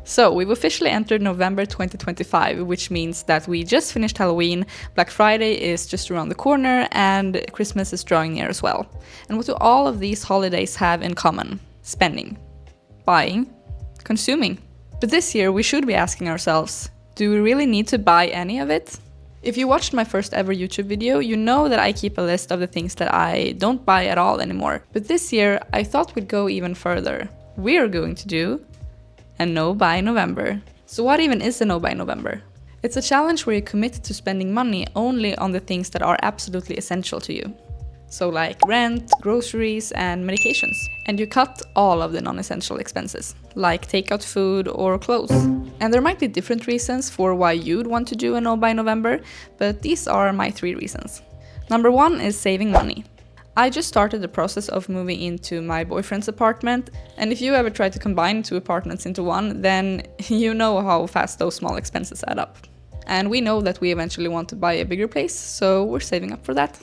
So we've officially entered November 2025, which means that we just finished Halloween, Black Friday is just around the corner, and Christmas is drawing near as well. And what do all of these holidays have in common? Spending, buying, consuming. But this year we should be asking ourselves, do we really need to buy any of it? If you watched my first ever YouTube video, you know that I keep a list of the things that I don't buy at all anymore. But this year I thought we'd go even further. We're going to do a no-buy November. So what even is a no-buy November? It's a challenge where you commit to spending money only on the things that are absolutely essential to you. So like rent, groceries, and medications. And you cut all of the non-essential expenses, like takeout food or clothes. And there might be different reasons for why you'd want to do a no-buy November, but these are my 3 reasons. Number 1 is saving money. I just started the process of moving into my boyfriend's apartment, and if you ever try to combine 2 apartments into one, then you know how fast those small expenses add up. And we know that we eventually want to buy a bigger place, so we're saving up for that.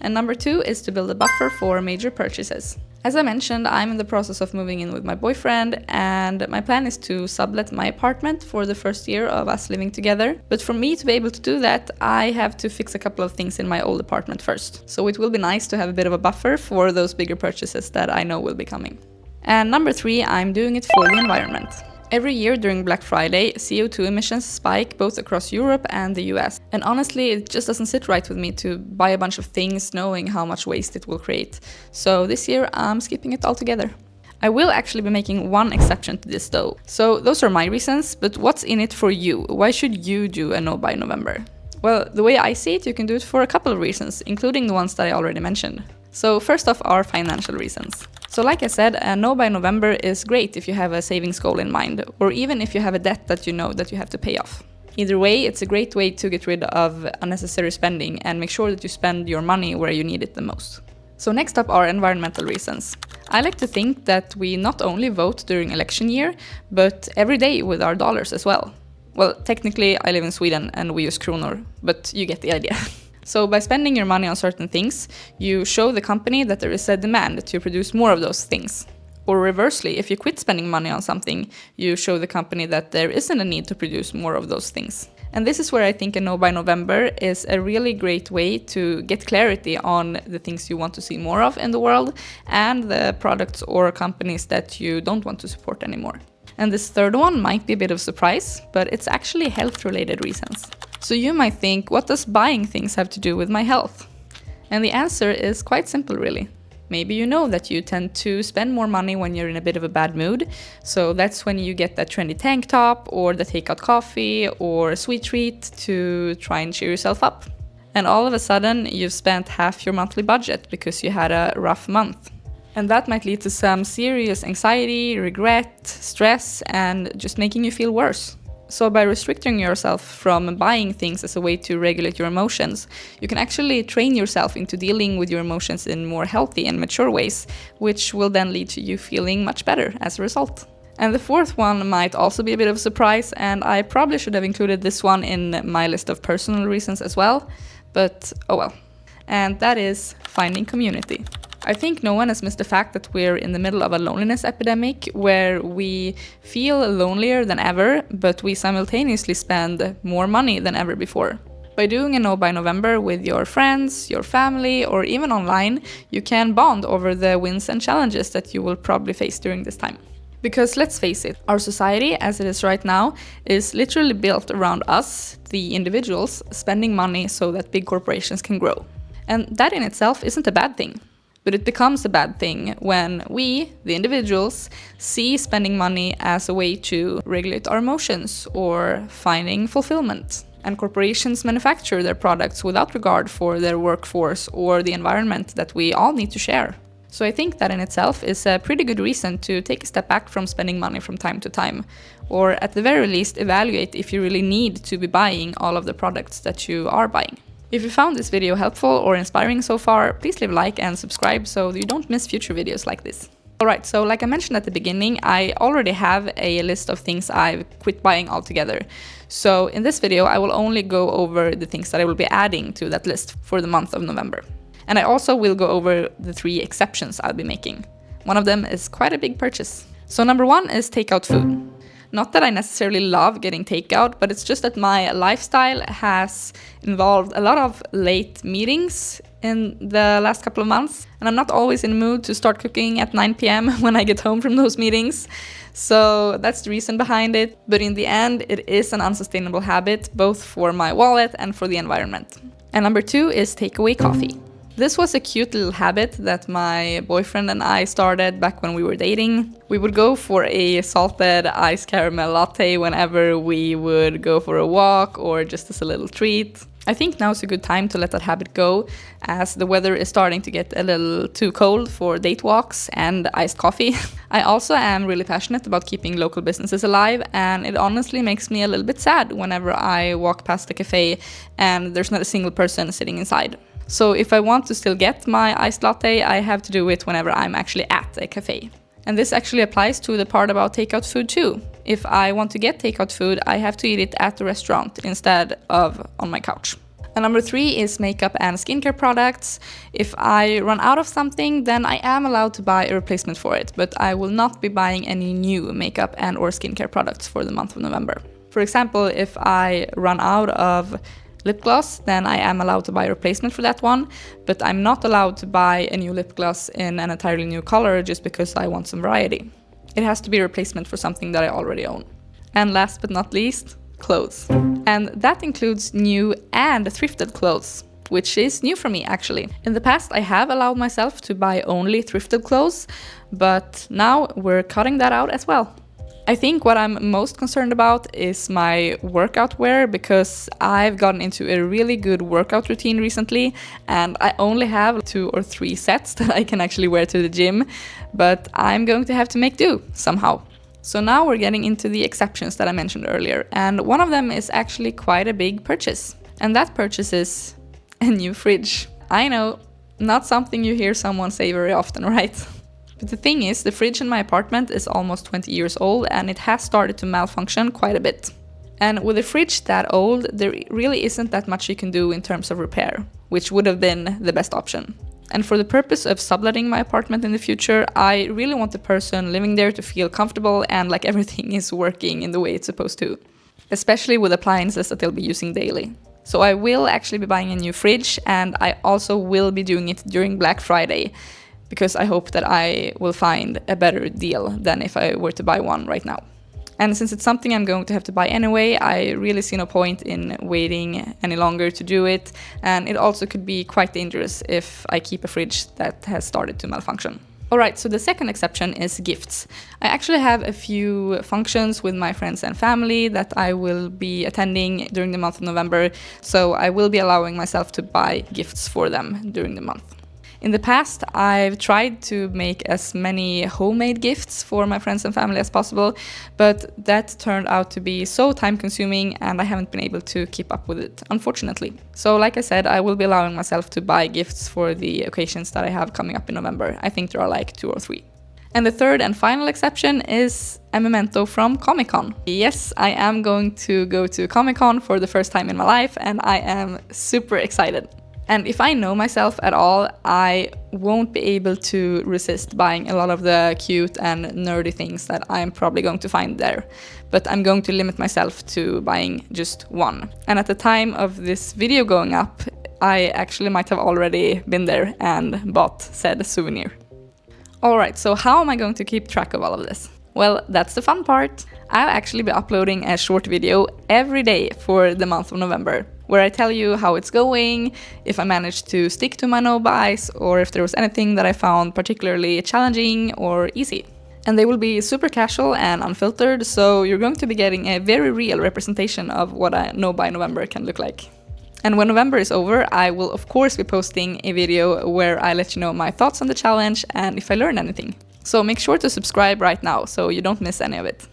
And number 2 is to build a buffer for major purchases. As I mentioned, I'm in the process of moving in with my boyfriend, and my plan is to sublet my apartment for the first year of us living together. But for me to be able to do that, I have to fix a couple of things in my old apartment first. So it will be nice to have a bit of a buffer for those bigger purchases that I know will be coming. And number 3, I'm doing it for the environment. Every year during Black Friday, CO2 emissions spike both across Europe and the US. And honestly, it just doesn't sit right with me to buy a bunch of things knowing how much waste it will create. So this year, I'm skipping it altogether. I will actually be making one exception to this though. So those are my reasons, but what's in it for you? Why should you do a no-buy November? Well, the way I see it, you can do it for a couple of reasons, including the ones that I already mentioned. So first off are financial reasons. So like I said, a no-buy November is great if you have a savings goal in mind, or even if you have a debt that you know that you have to pay off. Either way, it's a great way to get rid of unnecessary spending and make sure that you spend your money where you need it the most. So next up are environmental reasons. I like to think that we not only vote during election year, but every day with our dollars as well. Well, technically I live in Sweden and we use kronor, but you get the idea. So by spending your money on certain things, you show the company that there is a demand to produce more of those things. Or reversely, if you quit spending money on something, you show the company that there isn't a need to produce more of those things. And this is where I think a no-buy November is a really great way to get clarity on the things you want to see more of in the world and the products or companies that you don't want to support anymore. And this third one might be a bit of a surprise, but it's actually health-related reasons. So you might think, what does buying things have to do with my health? And the answer is quite simple, really. Maybe you know that you tend to spend more money when you're in a bit of a bad mood. So that's when you get that trendy tank top or the takeout coffee or a sweet treat to try and cheer yourself up. And all of a sudden, you've spent half your monthly budget because you had a rough month. And that might lead to some serious anxiety, regret, stress, and just making you feel worse. So by restricting yourself from buying things as a way to regulate your emotions, you can actually train yourself into dealing with your emotions in more healthy and mature ways, which will then lead to you feeling much better as a result. And the fourth one might also be a bit of a surprise, and I probably should have included this one in my list of personal reasons as well, but oh well. And that is finding community. I think no one has missed the fact that we're in the middle of a loneliness epidemic where we feel lonelier than ever, but we simultaneously spend more money than ever before. By doing a no-buy November with your friends, your family, or even online, you can bond over the wins and challenges that you will probably face during this time. Because let's face it, our society as it is right now is literally built around us, the individuals, spending money so that big corporations can grow. And that in itself isn't a bad thing. But it becomes a bad thing when we, the individuals, see spending money as a way to regulate our emotions or finding fulfillment. And corporations manufacture their products without regard for their workforce or the environment that we all need to share. So I think that in itself is a pretty good reason to take a step back from spending money from time to time. Or at the very least, evaluate if you really need to be buying all of the products that you are buying. If you found this video helpful or inspiring so far, please leave a like and subscribe so you don't miss future videos like this. Alright, so like I mentioned at the beginning, I already have a list of things I've quit buying altogether. So in this video, I will only go over the things that I will be adding to that list for the month of November. And I also will go over the 3 exceptions I'll be making. One of them is quite a big purchase. So number 1 is takeout food. Not that I necessarily love getting takeout, but it's just that my lifestyle has involved a lot of late meetings in the last couple of months, and I'm not always in the mood to start cooking at 9 p.m. when I get home from those meetings. So that's the reason behind it, but in the end it is an unsustainable habit, both for my wallet and for the environment. And number 2 is takeaway coffee. This was a cute little habit that my boyfriend and I started back when we were dating. We would go for a salted iced caramel latte whenever we would go for a walk or just as a little treat. I think now is a good time to let that habit go, as the weather is starting to get a little too cold for date walks and iced coffee. I also am really passionate about keeping local businesses alive, and it honestly makes me a little bit sad whenever I walk past a cafe and there's not a single person sitting inside. So if I want to still get my iced latte, I have to do it whenever I'm actually at a cafe. And this actually applies to the part about takeout food too. If I want to get takeout food, I have to eat it at the restaurant instead of on my couch. And number 3 is makeup and skincare products. If I run out of something, then I am allowed to buy a replacement for it, but I will not be buying any new makeup and or skincare products for the month of November. For example, if I run out of lip gloss, then I am allowed to buy a replacement for that one, but I'm not allowed to buy a new lip gloss in an entirely new color just because I want some variety. It has to be a replacement for something that I already own. And last but not least, clothes. And that includes new and thrifted clothes, which is new for me actually. In the past, I have allowed myself to buy only thrifted clothes, but now we're cutting that out as well. I think what I'm most concerned about is my workout wear, because I've gotten into a really good workout routine recently and I only have 2 or 3 sets that I can actually wear to the gym, but I'm going to have to make do somehow. So now we're getting into the exceptions that I mentioned earlier, and one of them is actually quite a big purchase, and that purchase is a new fridge. I know, not something you hear someone say very often, right? But the thing is, the fridge in my apartment is almost 20 years old and it has started to malfunction quite a bit. And with a fridge that old, there really isn't that much you can do in terms of repair, which would have been the best option. And for the purpose of subletting my apartment in the future, I really want the person living there to feel comfortable and like everything is working in the way it's supposed to, especially with appliances that they'll be using daily. So I will actually be buying a new fridge, and I also will be doing it during Black Friday, because I hope that I will find a better deal than if I were to buy one right now. And since it's something I'm going to have to buy anyway, I really see no point in waiting any longer to do it, and it also could be quite dangerous if I keep a fridge that has started to malfunction. Alright, so the second exception is gifts. I actually have a few functions with my friends and family that I will be attending during the month of November, so I will be allowing myself to buy gifts for them during the month. In the past, I've tried to make as many homemade gifts for my friends and family as possible, but that turned out to be so time-consuming and I haven't been able to keep up with it, unfortunately. So like I said, I will be allowing myself to buy gifts for the occasions that I have coming up in November. I think there are like 2 or 3. And the third and final exception is a memento from Comic-Con. Yes, I am going to go to Comic-Con for the first time in my life and I am super excited. And if I know myself at all, I won't be able to resist buying a lot of the cute and nerdy things that I'm probably going to find there. But I'm going to limit myself to buying just one. And at the time of this video going up, I actually might have already been there and bought said souvenir. Alright, so how am I going to keep track of all of this? Well, that's the fun part. I'll actually be uploading a short video every day for the month of November, where I tell you how it's going, if I managed to stick to my no buys, or if there was anything that I found particularly challenging or easy. And they will be super casual and unfiltered, so you're going to be getting a very real representation of what a no buy November can look like. And when November is over, I will of course be posting a video where I let you know my thoughts on the challenge and if I learned anything. So make sure to subscribe right now so you don't miss any of it.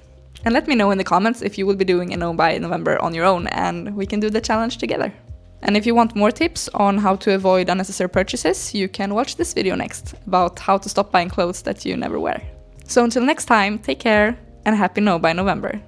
And let me know in the comments if you will be doing a no buy November on your own and we can do the challenge together. And if you want more tips on how to avoid unnecessary purchases, you can watch this video next about how to stop buying clothes that you never wear. So until next time, take care and happy no buy November.